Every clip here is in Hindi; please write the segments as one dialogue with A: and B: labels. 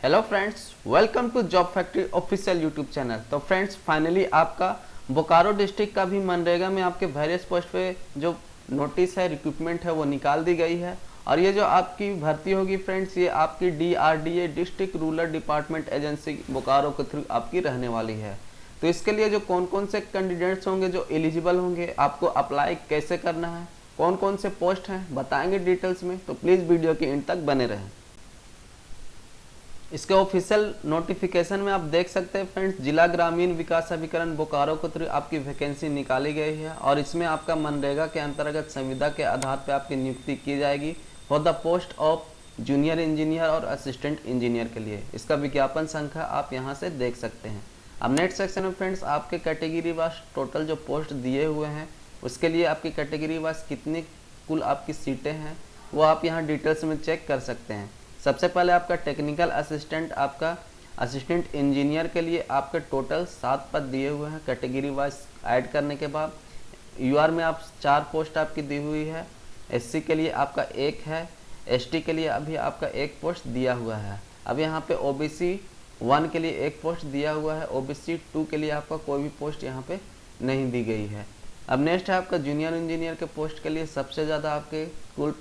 A: Hello friends, welcome to job factory official YouTube channel. तो फ्रेंड्स, फाइनली आपका बोकारो डिस्ट्रिक्ट का भी मनरेगा में आपके वेरियस पोस्ट पे जो नोटिस है, रिक्रूटमेंट है, वो निकाल दी गई है। और ये जो आपकी भर्ती होगी फ्रेंड्स, ये आपकी DRDA district rural department agency Bokaro के थ्रू आपकी रहने वाली है। तो इसके लिए जो कौन कौन से कैंडिडेट्स होंगे जो एलिजिबल होंगे, आपको अप्लाई कैसे करना है, कौन कौन से पोस्ट हैं, बताएंगे डिटेल्स में। तो प्लीज़ वीडियो के एंड तक बने रहें। इसके ऑफिशियल नोटिफिकेशन में आप देख सकते हैं फ्रेंड्स, जिला ग्रामीण विकास अभिकरण बोकारो के थ्रू आपकी वैकेंसी निकाली गई है और इसमें आपका मनरेगा के अंतर्गत संविदा के आधार पर आपकी नियुक्ति की जाएगी for the post of junior engineer और असिस्टेंट इंजीनियर के लिए। इसका विज्ञापन संख्या आप यहाँ से देख सकते हैं। अब नेक्स्ट सेक्शन में फ्रेंड्स, आपके कैटेगरी वाइज टोटल जो पोस्ट दिए हुए हैं, उसके लिए आपकी कैटेगरी वाइज कितनी कुल आपकी सीटें हैं वो आप यहाँ डिटेल्स में चेक कर सकते हैं। सबसे पहले आपका टेक्निकल असिस्टेंट, आपका असिस्टेंट इंजीनियर के लिए आपके टोटल 7 पद दिए हुए हैं कैटेगरी वाइज ऐड करने के बाद। UR में आप 4 पोस्ट आपकी दी हुई है। SC के लिए आपका 1 है। ST के लिए अभी आपका 1 पोस्ट दिया हुआ है। अब यहाँ पे OBC 1 के लिए 1 पोस्ट दिया हुआ है। OBC 2 के लिए आपका कोई भी पोस्ट यहाँ पे नहीं दी गई है। अब नेक्स्ट है आपका जूनियर इंजीनियर के पोस्ट के लिए सबसे ज़्यादा आपके कुल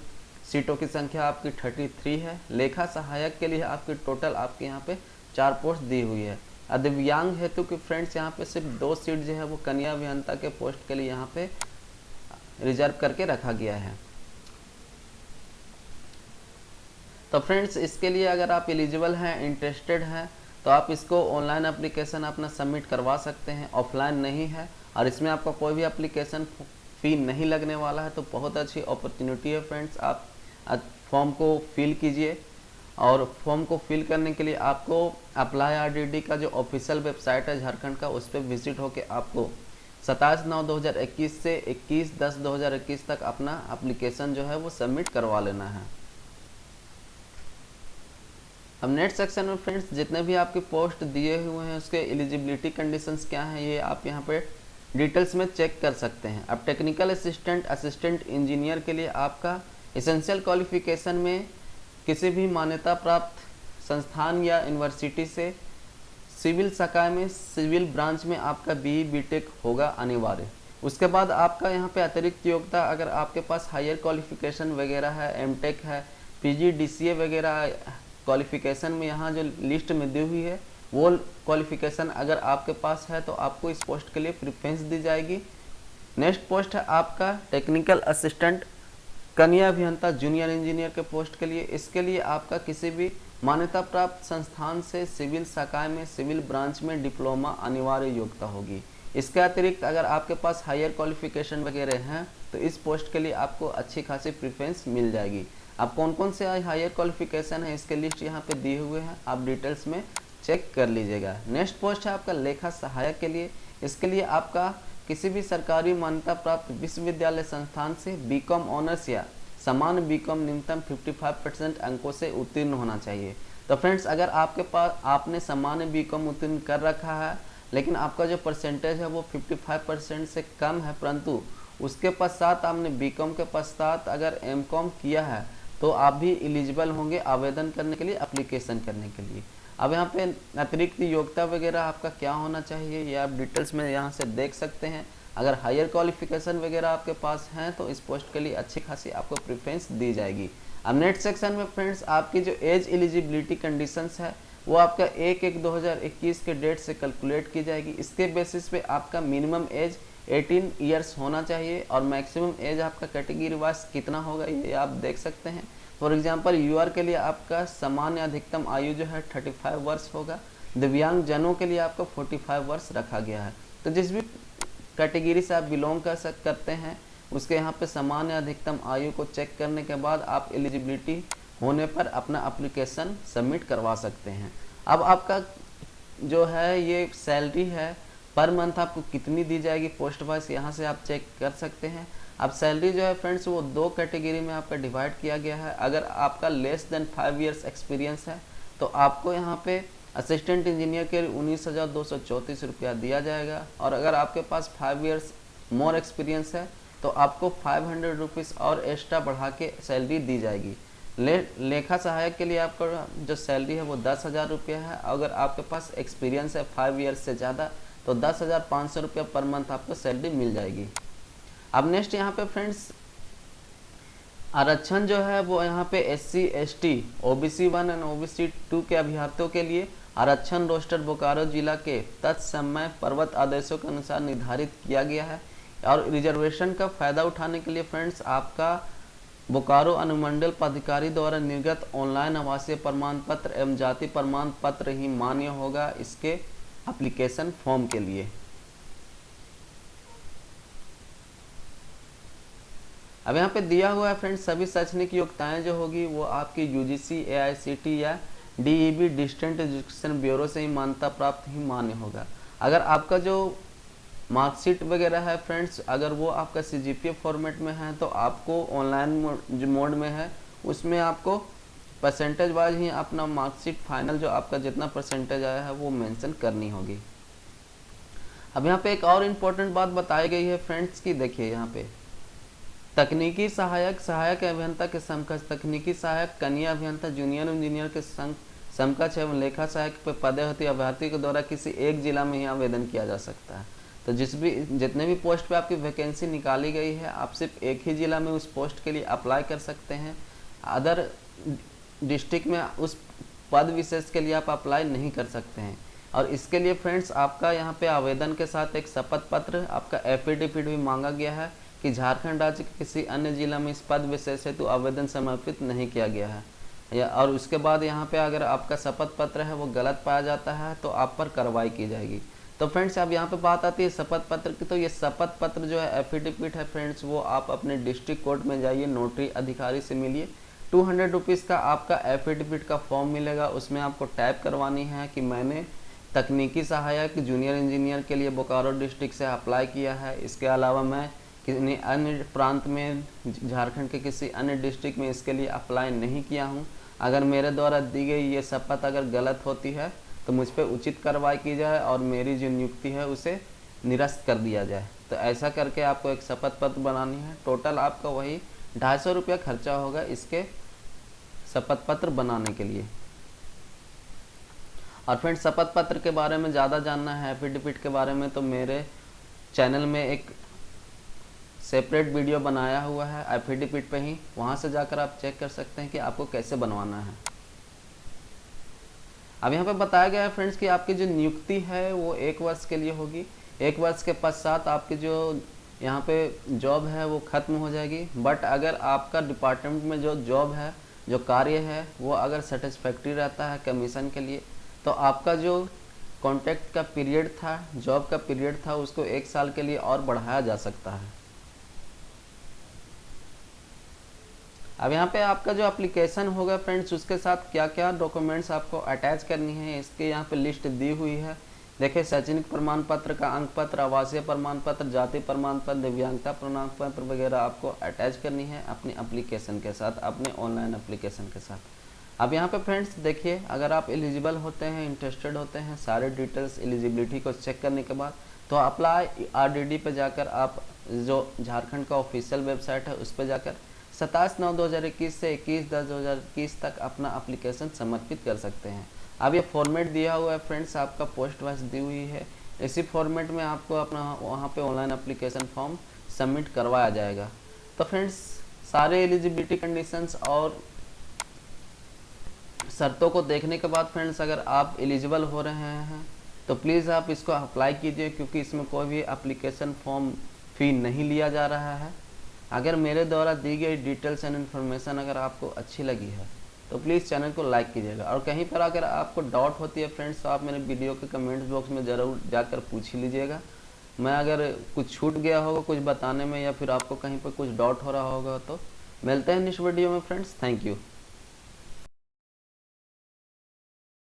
A: सीटों की संख्या आपकी 33 है। लेखा सहायक के लिए आपकी टोटल आपके यहाँ पे 4 पोस्ट दी हुई है। दिव्यांग हेतु कि फ्रेंड्स यहाँ पे सिर्फ 2 सीट जो है वो कन्या अभियंता के पोस्ट के लिए यहाँ पे रिजर्व करके रखा गया है। तो फ्रेंड्स, इसके लिए अगर आप एलिजिबल हैं, इंटरेस्टेड हैं, तो आप इसको ऑनलाइन एप्लीकेशन अपना सबमिट करवा सकते हैं, ऑफलाइन नहीं है। और इसमें आपका कोई भी एप्लीकेशन फ़ी नहीं लगने वाला है। तो बहुत अच्छी अपॉर्चुनिटी है फ्रेंड्स। आप फॉर्म को फिल कीजिए और फॉर्म को फिल करने के लिए आपको अप्लाई RDD का जो ऑफिशियल वेबसाइट है झारखंड का, उस पर विजिट होकर आपको 27/9/2021 से 21/10/2021 तक अपना एप्लीकेशन जो है वो सबमिट करवा लेना है। अब नेक्स्ट सेक्शन में फ्रेंड्स, जितने भी आपके पोस्ट दिए हुए हैं उसके एलिजिबिलिटी कंडीशंस क्या हैं, ये आप यहाँ पे डिटेल्स में चेक कर सकते हैं। अब टेक्निकल असिस्टेंट, असिस्टेंट इंजीनियर के लिए आपका एसेंशियल क्वालिफिकेशन में किसी भी मान्यता प्राप्त संस्थान या यूनिवर्सिटी से सिविल शाखा में सिविल ब्रांच में आपका BE BTech होगा अनिवार्य। उसके बाद आपका यहाँ पे अतिरिक्त योग्यता, अगर आपके पास हायर क्वालिफिकेशन वगैरह है, MTech है, PG DCA वगैरह क्वालिफिकेशन में यहाँ जो लिस्ट में दी हुई है वो क्वालिफिकेशन अगर आपके पास है तो आपको इस पोस्ट के लिए प्रेफरेंस दी जाएगी। नेक्स्ट पोस्ट है आपका टेक्निकल असिस्टेंट कन्या अभियंता जूनियर इंजीनियर के पोस्ट के लिए। इसके लिए आपका किसी भी मान्यता प्राप्त संस्थान से सिविल शाखा में सिविल ब्रांच में डिप्लोमा अनिवार्य योग्यता होगी। इसके अतिरिक्त अगर आपके पास हायर क्वालिफिकेशन वगैरह हैं तो इस पोस्ट के लिए आपको अच्छी खासी प्रेफरेंस मिल जाएगी। अब कौन कौन से हायर क्वालिफिकेशन है इसके लिस्ट यहाँ पे दिए हुए हैं, आप डिटेल्स में चेक कर लीजिएगा। नेक्स्ट पोस्ट है आपका लेखा सहायक के लिए। इसके लिए आपका किसी भी सरकारी मान्यता प्राप्त विश्वविद्यालय संस्थान से BCom ऑनर्स या समान BCom न्यूनतम 55% अंकों से उत्तीर्ण होना चाहिए। तो फ्रेंड्स, अगर आपके पास आपने सामान्य BCom उत्तीर्ण कर रखा है लेकिन आपका जो परसेंटेज है वो 55% से कम है, परंतु उसके पश्चात आपने BCom के पश्चात अगर MCom किया है तो आप भी एलिजिबल होंगे आवेदन करने के लिए, एप्लीकेशन करने के लिए। अब यहाँ पे अतिरिक्त योग्यता वगैरह आपका क्या होना चाहिए ये आप डिटेल्स में यहाँ से देख सकते हैं। अगर हायर क्वालिफिकेशन वगैरह आपके पास हैं तो इस पोस्ट के लिए अच्छी खासी आपको प्रेफरेंस दी जाएगी। अब नेक्स्ट सेक्शन में फ्रेंड्स, आपकी जो एज एलिजिबिलिटी कंडीशंस है वो आपका 1/1/2021 के डेट से कैलकुलेट की जाएगी। इसके बेसिस पे आपका मिनिमम एज 18 ईयर्स होना चाहिए और मैक्सिमम एज आपका कैटेगरी वाइज कितना होगा ये आप देख सकते हैं। फॉर एग्जांपल UR के लिए आपका सामान्य अधिकतम आयु जो है 35 वर्ष होगा। दिव्यांग जनों के लिए आपका 45 वर्ष रखा गया है। तो जिस भी कैटेगरी से आप बिलोंग करते हैं उसके यहाँ पे सामान्य अधिकतम आयु को चेक करने के बाद आप एलिजिबिलिटी होने पर अपना एप्लीकेशन सबमिट करवा सकते हैं। अब आपका जो है ये सैलरी है पर मंथ आपको कितनी दी जाएगी पोस्ट वाइज, यहाँ से आप चेक कर सकते हैं। अब सैलरी जो है फ्रेंड्स वो 2 कैटेगरी में आपका डिवाइड किया गया है। अगर आपका लेस देन 5 ईयर्स एक्सपीरियंस है तो आपको यहाँ पे असिस्टेंट इंजीनियर के 19,234 रुपया दिया जाएगा और अगर आपके पास 5 ईयर्स मोर एक्सपीरियंस है तो आपको 500 रुपीज़ और एक्स्ट्रा बढ़ा के सैलरी दी जाएगी। लेखा सहायक के लिए आपका जो सैलरी है वो 10,000 रुपया है। अगर आपके पास एक्सपीरियंस है 5 ईयर्स से ज़्यादा तो 10,500 रुपया पर मंथ आपको सैलरी मिल जाएगी। अब नेक्स्ट यहाँ पे फ्रेंड्स आरक्षण जो है वो यहाँ पे SC ST OBC 1 and OBC 2 के अभ्यर्थियों के लिए आरक्षण रोस्टर बोकारो जिला के तत्समय पर्वत आदेशों के अनुसार निर्धारित किया गया है। और रिजर्वेशन का फायदा उठाने के लिए फ्रेंड्स आपका बोकारो अनुमंडल पदाधिकारी द्वारा निर्गत ऑनलाइन आवासीय प्रमाण पत्र एवं जाति प्रमाण पत्र ही मान्य होगा इसके एप्लीकेशन फॉर्म के लिए। अब यहाँ पे दिया हुआ है फ्रेंड्स सभी शैक्षणिक योग्यताएं जो होगी वो आपकी UGC AICT या DEB डिस्टेंट एजुकेशन ब्यूरो से ही मान्यता प्राप्त ही मान्य होगा। अगर आपका जो मार्कशीट वगैरह है फ्रेंड्स अगर वो आपका CGPA फॉर्मेट में है तो आपको ऑनलाइन जो मोड में है उसमें आपको परसेंटेज वाइज ही अपना मार्कशीट फाइनल जो आपका जितना परसेंटेज आया है वो मेंशन करनी होगी। अब यहाँ पे एक और इम्पोर्टेंट बात बताई गई है फ्रेंड्स की देखिए यहाँ पे तकनीकी सहायक सहायक अभियंता के समकक्ष, तकनीकी सहायक कनीय अभियंता जूनियर इंजीनियर के समकक्ष एवं लेखा सहायक पे पदे होती है अभ्यर्थी के द्वारा किसी एक जिला में ही आवेदन किया जा सकता है। तो जितने भी पोस्ट पे आपकी वैकेंसी निकाली गई है आप सिर्फ एक ही ज़िला में उस पोस्ट के लिए अप्लाई कर सकते हैं। अदर डिस्ट्रिक्ट में उस पद विशेष के लिए आप अप्लाई नहीं कर सकते हैं। और इसके लिए फ्रेंड्स आपका यहाँ पे आवेदन के साथ एक शपथ पत्र आपका एफिडेविट भी मांगा गया है कि झारखंड राज्य के किसी अन्य जिला में इस पद विशेष हेतु आवेदन समर्पित नहीं किया गया है और उसके बाद यहाँ पे अगर आपका शपथ पत्र है वो गलत पाया जाता है तो आप पर कार्रवाई की जाएगी। तो फ्रेंड्स अब यहाँ पे बात आती है शपथ पत्र की। तो ये शपथ पत्र जो है एफिडेविट है फ्रेंड्स वो आप अपने डिस्ट्रिक्ट कोर्ट में जाइए नोटरी अधिकारी से मिलिए। 200 रुपीज़ का आपका एफिडेविट का फॉर्म मिलेगा। उसमें आपको टाइप करवानी है कि मैंने तकनीकी सहायक जूनियर इंजीनियर के लिए बोकारो डिस्ट्रिक्ट से अप्लाई किया है। इसके अलावा मैं किसी अन्य प्रांत में झारखंड के किसी अन्य डिस्ट्रिक्ट में इसके लिए अप्लाई नहीं किया हूँ। अगर मेरे द्वारा दी गई ये शपथ अगर गलत होती है तो मुझ पर उचित कार्रवाई की जाए और मेरी जो नियुक्ति है उसे निरस्त कर दिया जाए। तो ऐसा करके आपको एक शपथ पत्र बनानी है। टोटल आपका वही 250 रुपया खर्चा होगा इसके शपथ पत्र बनाने के लिए। और फ्रेंड्स शपथ पत्र के बारे में ज़्यादा जानना है एफिडेविट के बारे में तो मेरे चैनल में एक सेपरेट वीडियो बनाया हुआ है एफिडेविट पे ही, वहाँ से जाकर आप चेक कर सकते हैं कि आपको कैसे बनवाना है। अब यहाँ पे बताया गया है फ्रेंड्स कि आपकी जो नियुक्ति है वो 1 वर्ष के लिए होगी। 1 वर्ष के पश्चात आपकी जो यहाँ पे जॉब है वो ख़त्म हो जाएगी। बट अगर आपका डिपार्टमेंट में जो जॉब है जो कार्य है वो अगर सेटिस्फैक्ट्री रहता है कमीशन के लिए तो आपका जो कॉन्ट्रैक्ट का पीरियड था जॉब का पीरियड था उसको 1 साल के लिए और बढ़ाया जा सकता है। अब यहाँ पे आपका जो एप्लीकेशन होगा फ्रेंड्स उसके साथ क्या क्या डॉक्यूमेंट्स आपको अटैच करनी है इसके यहाँ पे लिस्ट दी हुई है। देखिए शैक्षणिक प्रमाण पत्र का अंक पत्र, आवासीय प्रमाण पत्र, जाति प्रमाण पत्र, दिव्यांगता प्रमाण पत्र वगैरह आपको अटैच करनी है अपनी एप्लीकेशन के साथ, अपने ऑनलाइन एप्लीकेशन के साथ। अब यहाँ पे फ्रेंड्स देखिए अगर आप एलिजिबल होते हैं इंटरेस्टेड होते हैं सारे डिटेल्स एलिजिबिलिटी को चेक करने के बाद तो अप्लाई RDD पे जाकर आप जो झारखंड का ऑफिशियल वेबसाइट है उस पर जाकर 27/9/2021 से 21/10/2021 तक अपना एप्लीकेशन समर्पित कर सकते हैं। अब ये फॉर्मेट दिया हुआ है फ्रेंड्स आपका पोस्ट वाइज दी हुई है। इसी फॉर्मेट में आपको अपना वहाँ पे ऑनलाइन एप्लीकेशन फॉर्म सबमिट करवाया जाएगा। तो फ्रेंड्स सारे एलिजिबिलिटी कंडीशंस और शर्तों को देखने के बाद फ्रेंड्स अगर आप एलिजिबल हो रहे हैं तो प्लीज़ आप इसको अप्लाई कीजिए क्योंकि इसमें कोई भी एप्लीकेशन फॉर्म फ़ी नहीं लिया जा रहा है। अगर मेरे द्वारा दी गई डिटेल्स एंड इन्फॉर्मेशन अगर आपको अच्छी लगी है तो प्लीज़ चैनल को लाइक कीजिएगा। और कहीं पर अगर आपको डाउट होती है फ्रेंड्स तो आप मेरे वीडियो के कमेंट्स बॉक्स में ज़रूर जाकर पूछ लीजिएगा। मैं अगर कुछ छूट गया होगा कुछ बताने में या फिर आपको कहीं पर कुछ डाउट हो रहा होगा तो मिलते हैं नेक्स्ट वीडियो में फ्रेंड्स। Thank you.